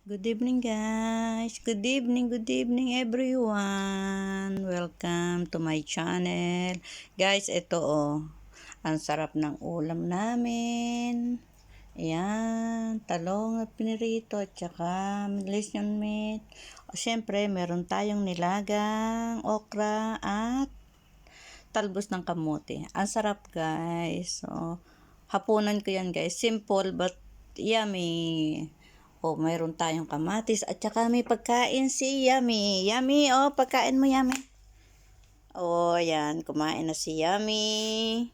Good evening guys. Good evening everyone. Welcome to my channel. Guys, ito ang sarap ng ulam namin. Ayan, talong na pinirito at saka mission meat. Siyempre, meron tayong nilagang okra at talbos ng kamote. Ang sarap guys. So, hapunan ko yan guys. Simple but yummy. Mayroon tayong kamatis at saka may pagkain si Yummy. Yummy, pagkain mo Yummy. Ayan, kumain na si Yummy.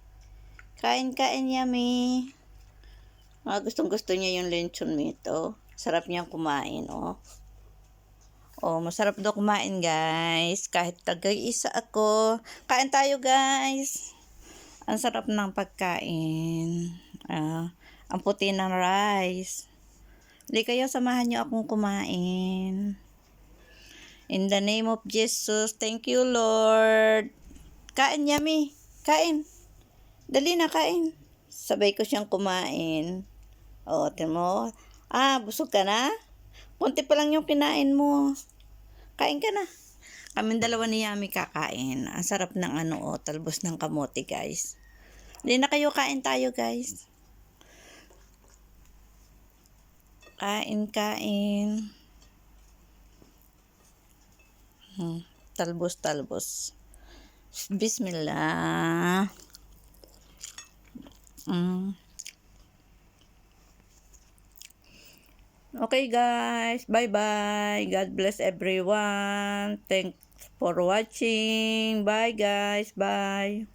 Kain Yummy. Gustong-gusto niya yung lechon meat, Sarap niyang kumain, masarap daw kumain, guys. Kahit tagay-isa ako. Kain tayo, guys. Ang sarap ng pagkain. Ang puti ng rice. Di kayo, samahan niyo akong kumain. In the name of Jesus, thank you, Lord. Kain, Yummy. Kain. Dali na, kain. Sabay ko siyang kumain. Tingnan mo. Busog ka na? Kunti pa lang yung kinain mo. Kain ka na. Kaming dalawa ni Yummy kakain. Ang sarap ng talbos ng kamote, guys. Dali na kayo, kain tayo, guys. Kain. Talbos. Bismillah. Okay guys, bye-bye. God bless everyone. Thanks for watching. Bye guys, bye.